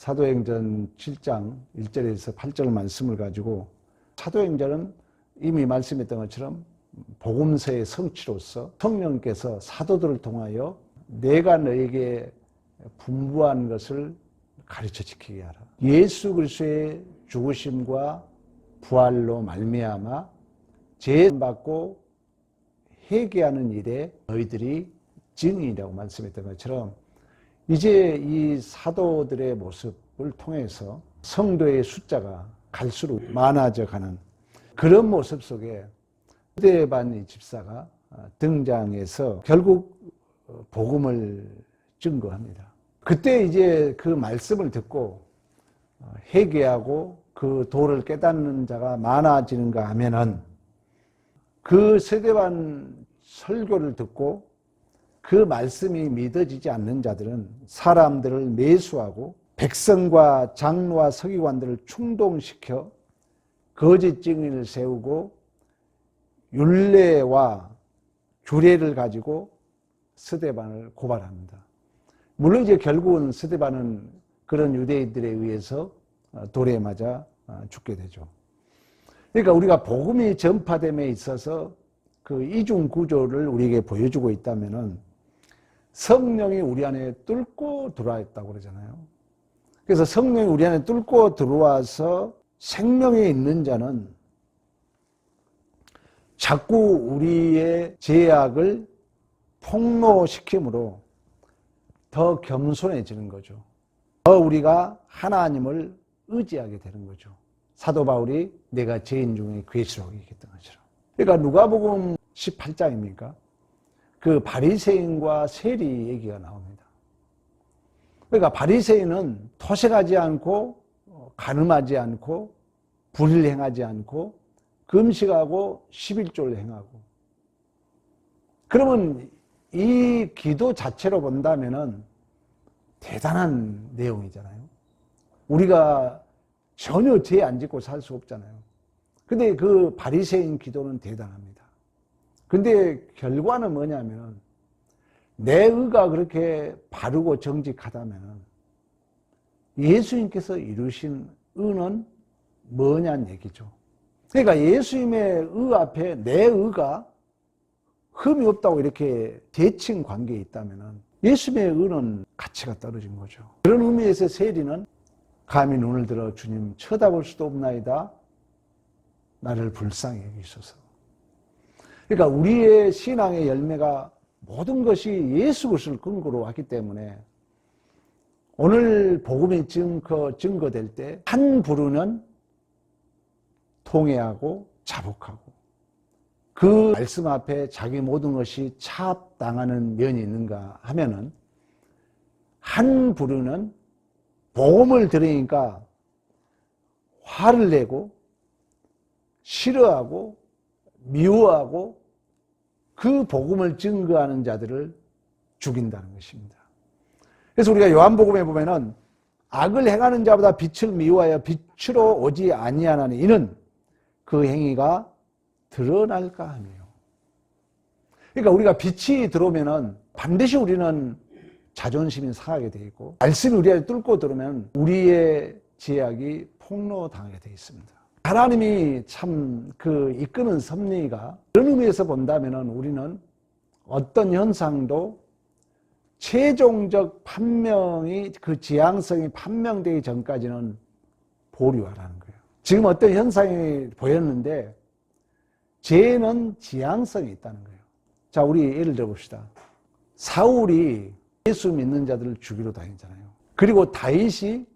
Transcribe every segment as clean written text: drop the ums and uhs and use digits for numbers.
사도행전 7장 1절에서 8절 말씀을 가지고 사도행전은 이미 말씀했던 것처럼 복음서의 성취로서 성령께서 사도들을 통하여 내가 너에게 분부한 것을 가르쳐 지키게 하라. 예수 그리스도의 죽으심과 부활로 말미암아 죄받고 회개하는 일에 너희들이 증인이라고 말씀했던 것처럼 이제 이 사도들의 모습을 통해서 성도의 숫자가 갈수록 많아져 가는 그런 모습 속에 스데반 집사가 등장해서 결국 복음을 증거합니다. 그때 이제 그 말씀을 듣고 회개하고 그 도를 깨닫는 자가 많아지는가 하면은 그 스데반 설교를 듣고 그 말씀이 믿어지지 않는 자들은 사람들을 매수하고 백성과 장로와 서기관들을 충동시켜 거짓 증인을 세우고 율례와 규례를 가지고 스데반을 고발합니다. 물론 이제 결국은 스데반은 그런 유대인들에 의해서 돌에 맞아 죽게 되죠. 그러니까 우리가 복음이 전파됨에 있어서 그 이중 구조를 우리에게 보여주고 있다면은 성령이 우리 안에 뚫고 들어왔다고 그러잖아요. 그래서 성령이 우리 안에 뚫고 들어와서 생명에 있는 자는 자꾸 우리의 죄악을 폭로시킴으로 더 겸손해지는 거죠. 더 우리가 하나님을 의지하게 되는 거죠. 사도 바울이 내가 죄인 중에 괴수라고 얘기했던 것처럼. 그러니까 누가복음 18장입니까? 그 바리새인과 세리 얘기가 나옵니다. 그러니까 바리새인은 토색하지 않고 간음하지 않고 불의를 행하지 않고 금식하고 11조를 행하고, 그러면 이 기도 자체로 본다면은 대단한 내용이잖아요. 우리가 전혀 죄 안 짓고 살 수 없잖아요. 근데 그 바리새인 기도는 대단합니다. 근데 결과는 뭐냐면 내 의가 그렇게 바르고 정직하다면 예수님께서 이루신 의는 뭐냐는 얘기죠. 그러니까 예수님의 의 앞에 내 의가 흠이 없다고 이렇게 대칭 관계에 있다면 예수님의 의는 가치가 떨어진 거죠. 그런 의미에서 세리는 감히 눈을 들어 주님 쳐다볼 수도 없나이다. 나를 불쌍히 여기소서. 그러니까 우리의 신앙의 열매가 모든 것이 예수 그리스도를 근거로 왔기 때문에 오늘 복음이 증거될 때 한 부류는 통회하고 자복하고 그 말씀 앞에 자기 모든 것이 차압당하는 면이 있는가 하면은 한 부류는 복음을 들으니까 화를 내고 싫어하고 미워하고 그 복음을 증거하는 자들을 죽인다는 것입니다. 그래서 우리가 요한복음에 보면은 악을 행하는 자보다 빛을 미워하여 빛으로 오지 아니하나니 이는 그 행위가 드러날까 하며요. 그러니까 우리가 빛이 들어오면은 반드시 우리는 자존심이 상하게 돼 있고 말씀이 우리 안에 뚫고 들어오면 우리의 죄악이 폭로당하게 돼 있습니다. 하나님이 참 그 이끄는 섭리가 그런 의미에서 본다면은 우리는 어떤 현상도 최종적 판명이 그 지향성이 판명되기 전까지는 보류하라는 거예요. 지금 어떤 현상이 보였는데 죄는 지향성이 있다는 거예요. 자, 우리 예를 들어 봅시다. 사울이 예수 믿는 자들을 죽이러 다니잖아요. 그리고 다윗이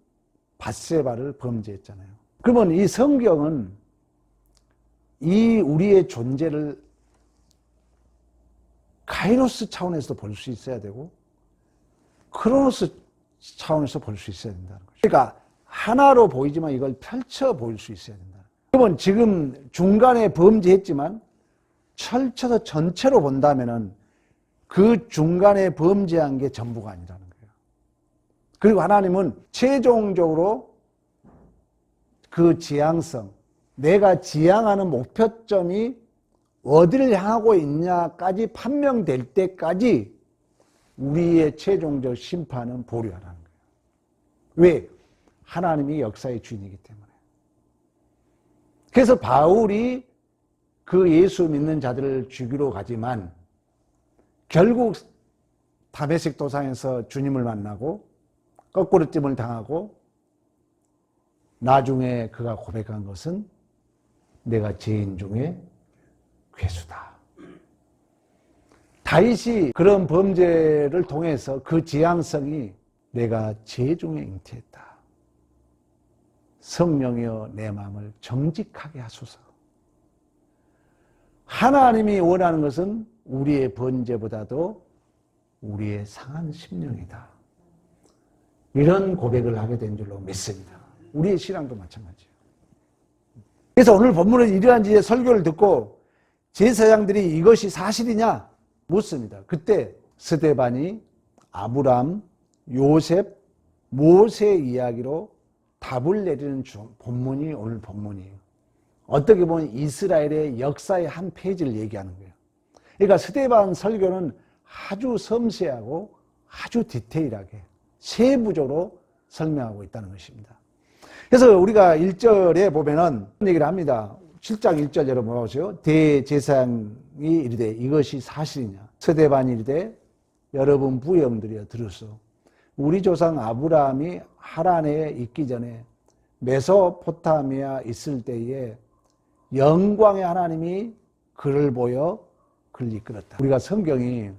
밧세바를 범죄했잖아요. 그러면 이 성경은 이 우리의 존재를 카이로스 차원에서도 볼 수 있어야 되고 크로노스 차원에서 볼 수 있어야 된다는 거죠. 그러니까 하나로 보이지만 이걸 펼쳐 보일 수 있어야 된다. 그러면 지금 중간에 범죄했지만 펼쳐서 전체로 본다면은 그 중간에 범죄한 게 전부가 아니라는 거예요. 그리고 하나님은 최종적으로 그 지향성, 내가 지향하는 목표점이 어디를 향하고 있냐까지 판명될 때까지 우리의 최종적 심판은 보류하라는 거예요. 왜? 하나님이 역사의 주인이기 때문에. 그래서 바울이 그 예수 믿는 자들을 죽이러 가지만 결국 다메섹 도상에서 주님을 만나고 거꾸로짐을 당하고 나중에 그가 고백한 것은 내가 죄인 중에 괴수다. 다윗이 그런 범죄를 통해서 그 지향성이 내가 죄 중에 잉태했다. 성령이여 내 마음을 정직하게 하소서. 하나님이 원하는 것은 우리의 번제보다도 우리의 상한 심령이다. 이런 고백을 하게 된 줄로 믿습니다. 우리의 신앙도 마찬가지예요. 그래서 오늘 본문은 이러한 지의 설교를 듣고 제사장들이 이것이 사실이냐 묻습니다. 그때 스데반이 아브람, 요셉, 모세 이야기로 답을 내리는 본문이 오늘 본문이에요. 어떻게 보면 이스라엘의 역사의 한 페이지를 얘기하는 거예요. 그러니까 스데반 설교는 아주 섬세하고 아주 디테일하게 세부적으로 설명하고 있다는 것입니다. 그래서 우리가 1절에 보면은 얘기를 합니다. 7장 1절 여러분 보세요. 대제사장이 이르되 이것이 사실이냐. 스데반이 이르되 여러분 부형들이여 들으소. 우리 조상 아브라함이 하란에 있기 전에 메소포타미아 있을 때에 영광의 하나님이 그를 보여 그를 이끌었다. 우리가 성경이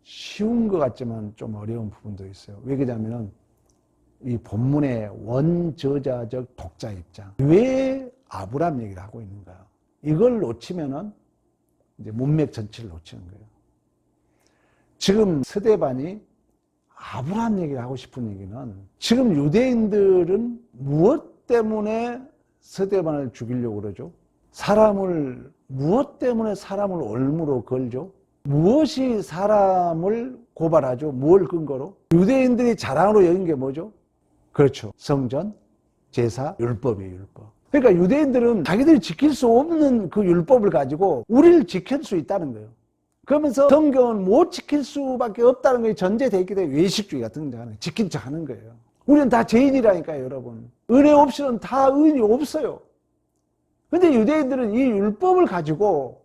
쉬운 것 같지만 좀 어려운 부분도 있어요. 왜 그러냐면 이 본문의 원저자적 독자 입장. 왜 아브라함 얘기를 하고 있는가? 이걸 놓치면은 이제 문맥 전체를 놓치는 거예요. 지금 스데반이 아브라함 얘기를 하고 싶은 얘기는 지금 유대인들은 무엇 때문에 스데반을 죽이려고 그러죠? 무엇 때문에 사람을 올무로 걸죠? 무엇이 사람을 고발하죠? 뭘 근거로? 유대인들이 자랑으로 여긴 게 뭐죠? 그렇죠. 성전, 제사, 율법이에요, 율법. 그러니까 유대인들은 자기들이 지킬 수 없는 그 율법을 가지고 우리를 지킬 수 있다는 거예요. 그러면서 성경은 못 지킬 수밖에 없다는 것이 전제되어 있기 때문에 외식주의가 등장하는 거예요. 지킨 척 하는 거예요. 우리는 다 죄인이라니까요, 여러분. 은혜 없이는 다 의인이 없어요. 근데 유대인들은 이 율법을 가지고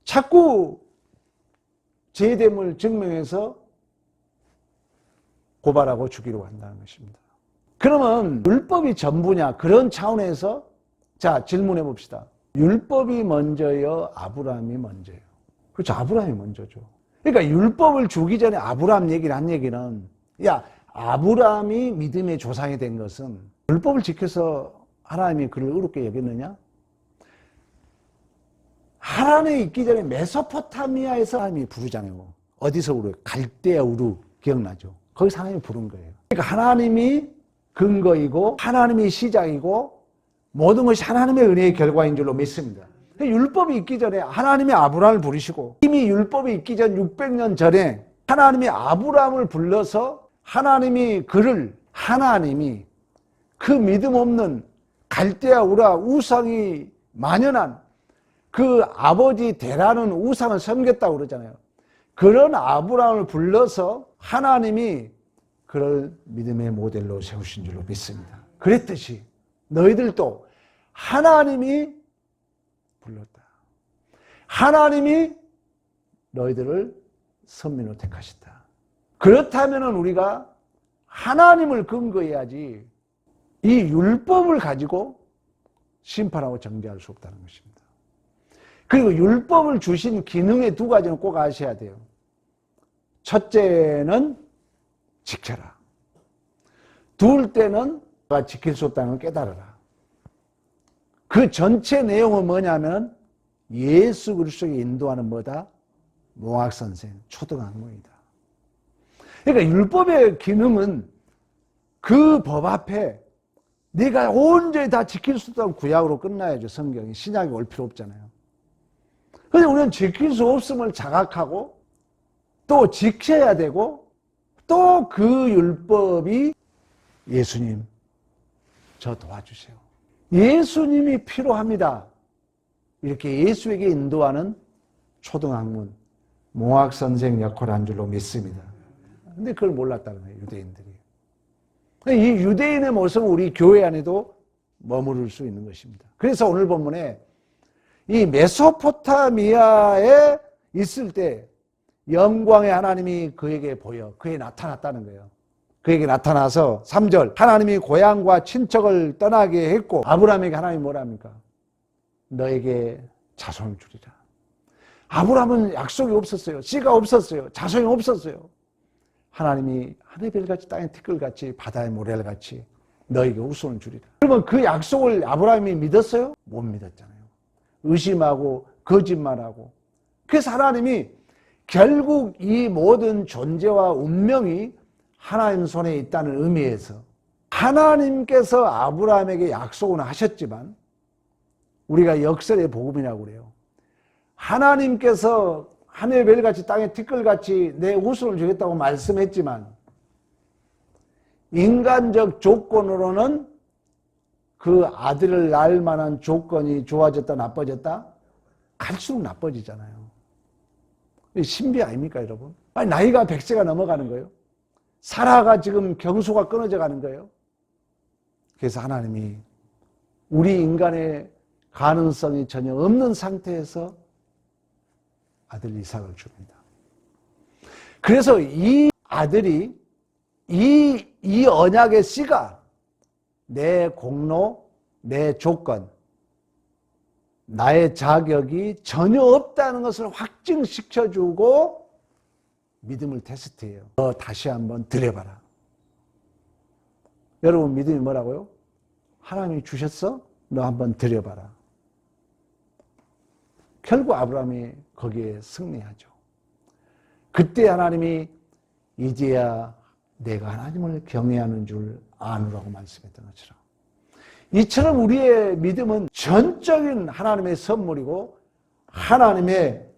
자꾸 죄됨을 증명해서 고발하고 죽이려고 한다는 것입니다. 그러면 율법이 전부냐? 그런 차원에서 자 질문해 봅시다. 율법이 먼저요? 아브라함이 먼저요? 그렇죠. 아브라함이 먼저죠. 그러니까 율법을 주기 전에 아브라함 얘기를 한 얘기는 아브라함이 믿음의 조상이 된 것은 율법을 지켜서 하나님이 그를 의롭게 여겼느냐? 하란에 있기 전에 메소포타미아에서 하나님이 부르잖아요. 어디서 우르? 갈대아 우르 기억나죠? 거기서 하나님이 부른 거예요. 그러니까 하나님이 근거이고 하나님이 시작이고 모든 것이 하나님의 은혜의 결과인 줄로 믿습니다. 율법이 있기 전에 하나님이 아브라함을 부르시고 이미 율법이 있기 전 600년 전에 하나님이 아브라함을 불러서 하나님이 그 믿음 없는 갈대아 우라 우상이 만연한 그 아버지 데라는 우상을 섬겼다고 그러잖아요. 그런 아브라함을 불러서 하나님이 그를 믿음의 모델로 세우신 줄로 믿습니다. 그랬듯이 너희들도 하나님이 불렀다. 하나님이 너희들을 선민으로 택하셨다. 그렇다면 우리가 하나님을 근거해야지 이 율법을 가지고 심판하고 정죄할 수 없다는 것입니다. 그리고 율법을 주신 기능의 두 가지는 꼭 아셔야 돼요. 첫째는 지켜라. 둘째는 내가 지킬 수 없다는 걸 깨달아라. 그 전체 내용은 뭐냐면 예수 그리스도에게 인도하는 뭐다? 몽학선생, 초등학문이다. 그러니까 율법의 기능은 그 법 앞에 네가 온전히 다 지킬 수 없다고 구약으로 끝나야죠. 성경이. 신약이 올 필요 없잖아요. 그런데 우리는 지킬 수 없음을 자각하고 또 지켜야 되고 또 그 율법이 예수님 저 도와주세요. 예수님이 필요합니다. 이렇게 예수에게 인도하는 초등학문, 몽학선생 역할을 한 줄로 믿습니다. 근데 그걸 몰랐다는 거예요, 유대인들이. 이 유대인의 모습은 우리 교회 안에도 머무를 수 있는 것입니다. 그래서 오늘 본문에 이 메소포타미아에 있을 때 영광의 하나님이 그에게 보여 그에게 나타났다는 거예요. 그에게 나타나서 3절 하나님이 고향과 친척을 떠나게 했고 아브라함에게 하나님이 뭐라 합니까? 너에게 자손을 주리라. 아브라함은 약속이 없었어요. 씨가 없었어요. 자손이 없었어요. 하나님이 하늘의 별같이 땅의 티끌같이 바다의 모래알같이 너에게 후손을 주리라. 그러면 그 약속을 아브라함이 믿었어요? 못 믿었잖아요. 의심하고 거짓말하고. 그래서 하나님이 결국 이 모든 존재와 운명이 하나님 손에 있다는 의미에서 하나님께서 아브라함에게 약속은 하셨지만 우리가 역설의 복음이라고 그래요. 하나님께서 하늘의 별같이 땅의 티끌같이 내 후손을 주겠다고 말씀했지만 인간적 조건으로는 그 아들을 낳을 만한 조건이 좋아졌다 나빠졌다? 갈수록 나빠지잖아요. 신비 아닙니까 여러분? 아니, 나이가 100세가 넘어가는 거예요. 사라가 지금 경수가 끊어져 가는 거예요. 그래서 하나님이 우리 인간의 가능성이 전혀 없는 상태에서 아들 이삭을 줍니다. 그래서 이 아들이 이 언약의 씨가 내 공로, 내 조건, 나의 자격이 전혀 없다는 것을 확증시켜주고 믿음을 테스트해요. 너 다시 한번 드려봐라. 여러분 믿음이 뭐라고요? 하나님이 주셨어? 너 한번 드려봐라. 결국 아브라함이 거기에 승리하죠. 그때 하나님이 이제야 내가 하나님을 경외하는 줄 아노라고 말씀했던 것처럼 이처럼 우리의 믿음은 전적인 하나님의 선물이고 하나님의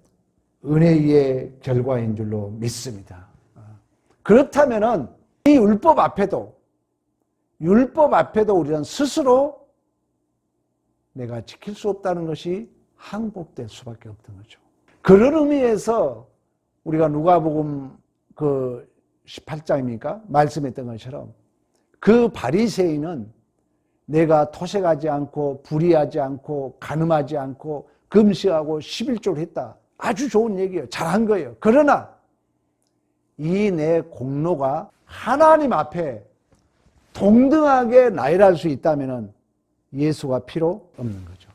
은혜의 결과인 줄로 믿습니다. 그렇다면 이 율법 앞에도 우리는 스스로 내가 지킬 수 없다는 것이 항복될 수밖에 없던 거죠. 그런 의미에서 우리가 누가복음 그 18장입니까? 말씀했던 것처럼 그 바리새인은 내가 토색하지 않고 불의하지 않고 간음하지 않고 금식하고 11조를 했다. 아주 좋은 얘기예요. 잘한 거예요. 그러나 이 내 공로가 하나님 앞에 동등하게 나열할 수 있다면 예수가 필요 없는 거죠.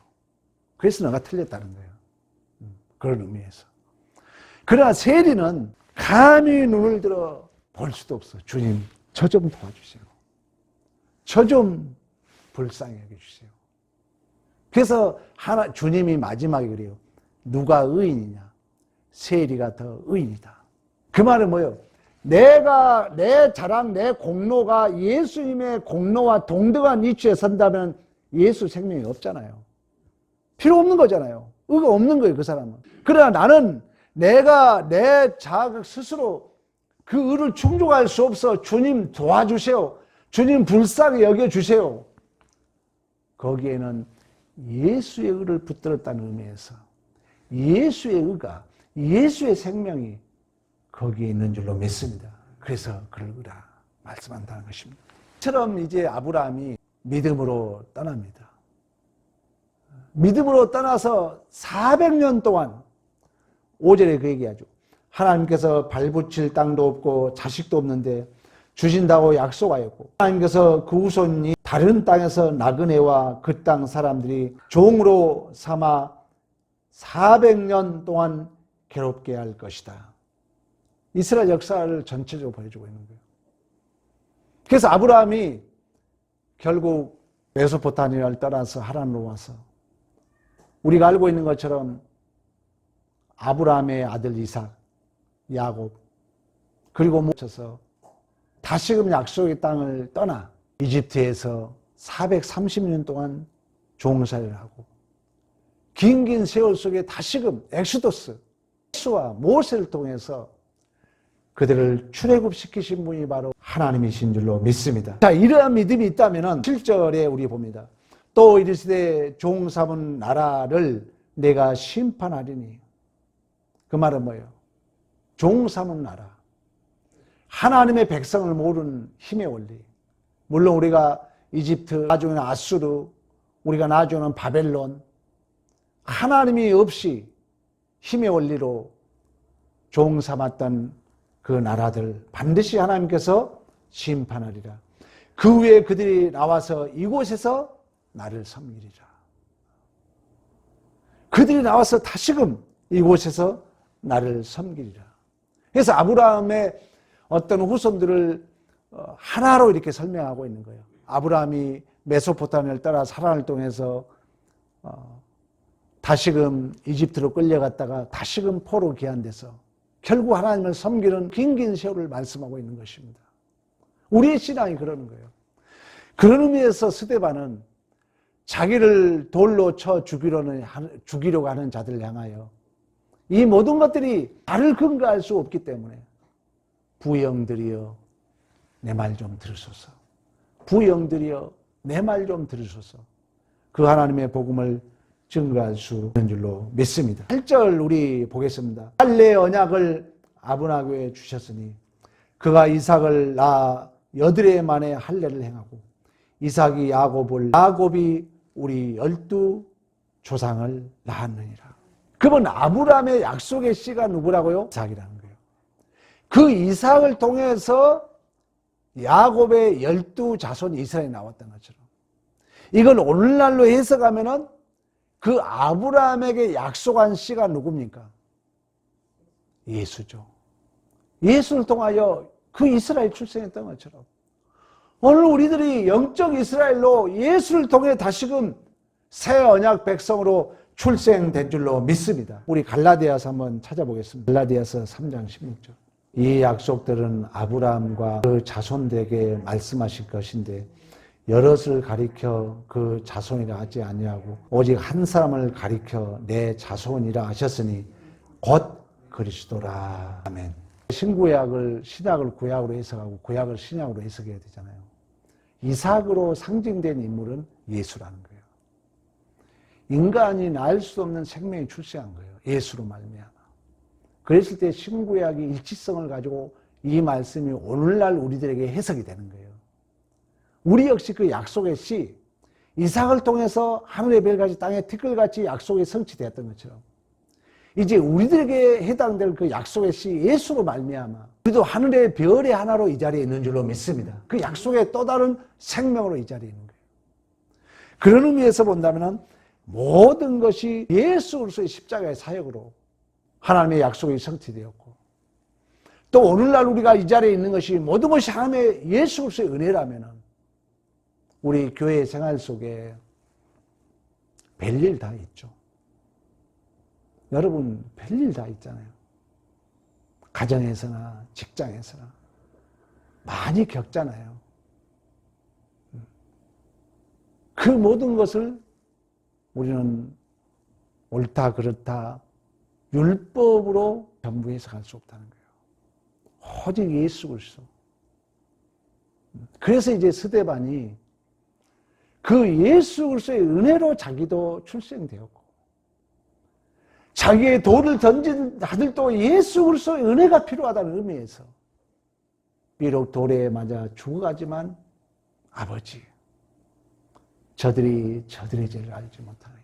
그래서 너가 틀렸다는 거예요. 그런 의미에서. 그러나 세리는 감히 눈을 들어 볼 수도 없어. 주님, 저 좀 도와주세요. 저 좀 불쌍히 여겨주세요. 그래서 주님이 마지막에 그래요. 누가 의인이냐? 세리가 더 의인이다. 그 말은 뭐예요? 내가 내 자랑, 내 공로가 예수님의 공로와 동등한 위치에 선다면 예수 생명이 없잖아요. 필요 없는 거잖아요. 의가 없는 거예요, 그 사람은. 그러나 나는 내가 내 자각 스스로 그 의를 충족할 수 없어. 주님 도와주세요. 주님 불쌍히 여겨주세요. 거기에는 예수의 의를 붙들었다는 의미에서 예수의 의가, 예수의 생명이 거기에 있는 줄로 믿습니다. 그래서 그러라 말씀한다는 것입니다. 처럼 이제 아브라함이 믿음으로 떠납니다. 믿음으로 떠나서 400년 동안 5절에 그 얘기하죠. 하나님께서 발붙일 땅도 없고 자식도 없는데 주신다고 약속하였고 하나님께서 그 후손이 다른 땅에서 나그네와 그 땅 사람들이 종으로 삼아 400년 동안 괴롭게 할 것이다. 이스라엘 역사를 전체적으로 보여주고 있는 거예요. 그래서 아브라함이 결국 메소포타미아를 떠나서 하란으로 와서 우리가 알고 있는 것처럼 아브라함의 아들 이삭, 야곱 그리고 뭉쳐서 다시금 약속의 땅을 떠나 이집트에서 430년 동안 종살이를 하고 긴 세월 속에 다시금 엑소더스 예수와 모세를 통해서 그들을 출애굽시키신 분이 바로 하나님이신 줄로 믿습니다. 자, 이러한 믿음이 있다면 7절에 우리 봅니다. 또 이르시되 종 삼은 나라를 내가 심판하리니. 그 말은 뭐예요? 종 삼은 나라. 하나님의 백성을 모르는 힘의 원리, 물론 우리가 이집트, 나중에는 아수르, 우리가 나중에는 바벨론, 하나님이 없이 힘의 원리로 종 삼았던 그 나라들 반드시 하나님께서 심판하리라. 그 후에 그들이 나와서 이곳에서 나를 섬기리라. 그들이 나와서 다시금 이곳에서 나를 섬기리라. 그래서 아브라함의 어떤 후손들을 하나로 이렇게 설명하고 있는 거예요. 아브라함이 메소포타미아를 따라 사란을 통해서 다시금 이집트로 끌려갔다가 다시금 포로 귀환돼서 결국 하나님을 섬기는 긴 세월을 말씀하고 있는 것입니다. 우리의 신앙이 그러는 거예요. 그런 의미에서 스데반은 자기를 돌로 쳐 죽이려고 하는 자들을 향하여 이 모든 것들이 나를 근거할 수 없기 때문에 부형들이여 내 말 좀 들으소서. 부형들이여 내 말 좀 들으소서. 그 하나님의 복음을 증거할 수 있는 줄로 믿습니다. 8절 우리 보겠습니다. 할례 언약을 아브라함에게 주셨으니 그가 이삭을 낳아 여드레 만에 할례를 행하고 이삭이 야곱을, 야곱이 우리 12 조상을 낳았느니라. 그분 아브라함의 약속의 씨가 누구라고요? 이삭이라는 거예요. 그 이삭을 통해서 야곱의 12 자손 이스라엘이 나왔던 것처럼 이걸 오늘날로 해석하면은 그 아브라함에게 약속한 씨가 누굽니까? 예수죠. 예수를 통하여 그 이스라엘 출생했던 것처럼 오늘 우리들이 영적 이스라엘로 예수를 통해 다시금 새 언약 백성으로 출생된 줄로 믿습니다. 우리 갈라디아서 한번 찾아보겠습니다. 갈라디아서 3장 16절. 이 약속들은 아브라함과 그 자손들에게 말씀하실 것인데 여럿을 가리켜 그 자손이라 하지 아니하고 오직 한 사람을 가리켜 내 자손이라 하셨으니 곧 그리스도라. 아멘. 신구약을 신약을 구약으로 해석하고 구약을 신약으로 해석해야 되잖아요. 이삭으로 상징된 인물은 예수라는 거예요. 인간이 낳을 수 없는 생명이 출세한 거예요. 예수로 말미암아. 그랬을 때 신구약이 일치성을 가지고 이 말씀이 오늘날 우리들에게 해석이 되는 거예요. 우리 역시 그 약속의 씨, 이삭을 통해서 하늘의 별같이 땅의 티끌같이 약속이 성취되었던 것처럼 이제 우리들에게 해당될 그 약속의 씨 예수로 말미암아 우리도 하늘의 별의 하나로 이 자리에 있는 줄로 믿습니다. 그 약속의 또 다른 생명으로 이 자리에 있는 거예요. 그런 의미에서 본다면 모든 것이 예수 그리스도의 십자가의 사역으로 하나님의 약속이 성취되었고 또 오늘날 우리가 이 자리에 있는 것이 모든 것이 하나님의 예수 그리스도의 은혜라면 우리 교회 생활 속에 별일 다 있죠. 여러분 별일 다 있잖아요. 가정에서나 직장에서나 많이 겪잖아요. 그 모든 것을 우리는 옳다 그렇다 율법으로 전부 해석할 수 없다는 거예요. 오직 예수 그리스도. 그래서 이제 스데반이 그 예수 그리스도의 은혜로 자기도 출생되었고 자기의 돌을 던진 아들도 예수 그리스도의 은혜가 필요하다는 의미에서 비록 돌에 맞아 죽어가지만 아버지 저들이 저들의 죄를 알지 못하나이다.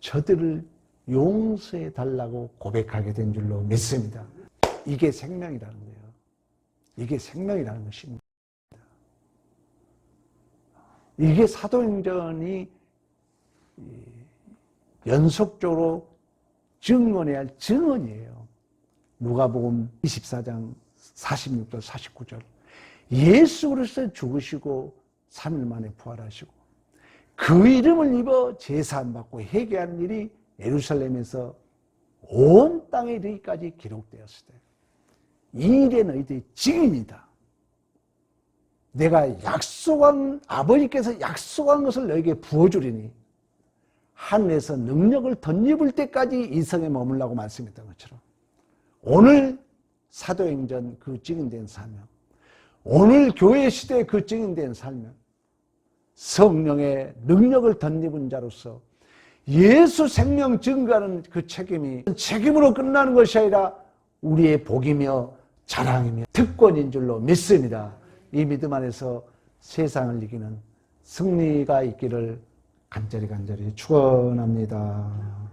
저들을 용서해 달라고 고백하게 된 줄로 믿습니다. 이게 생명이라는 거예요. 이게 생명이라는 것입니다. 이게 사도행전이 연속적으로 증언해야 할 증언이에요. 누가복음 24장 46절 49절 예수 그리스도 죽으시고 3일 만에 부활하시고 그 이름을 입어 제사함받고 회개하는 일이 예루살렘에서 온 땅에 이르기까지 기록되었을 때 이 일에 너희들이 증인이다. 내가 약속한 아버지께서 약속한 것을 너에게 부어주리니 하늘에서 능력을 덧입을 때까지 이 성에 머물라고 말씀했던 것처럼 오늘 사도행전 그 증인된 사명 오늘 교회 시대에 그 증인된 사명 성령의 능력을 덧입은 자로서 예수 생명 증거하는 그 책임으로 끝나는 것이 아니라 우리의 복이며 자랑이며 특권인 줄로 믿습니다. 이 믿음 안에서 세상을 이기는 승리가 있기를 간절히 축원합니다.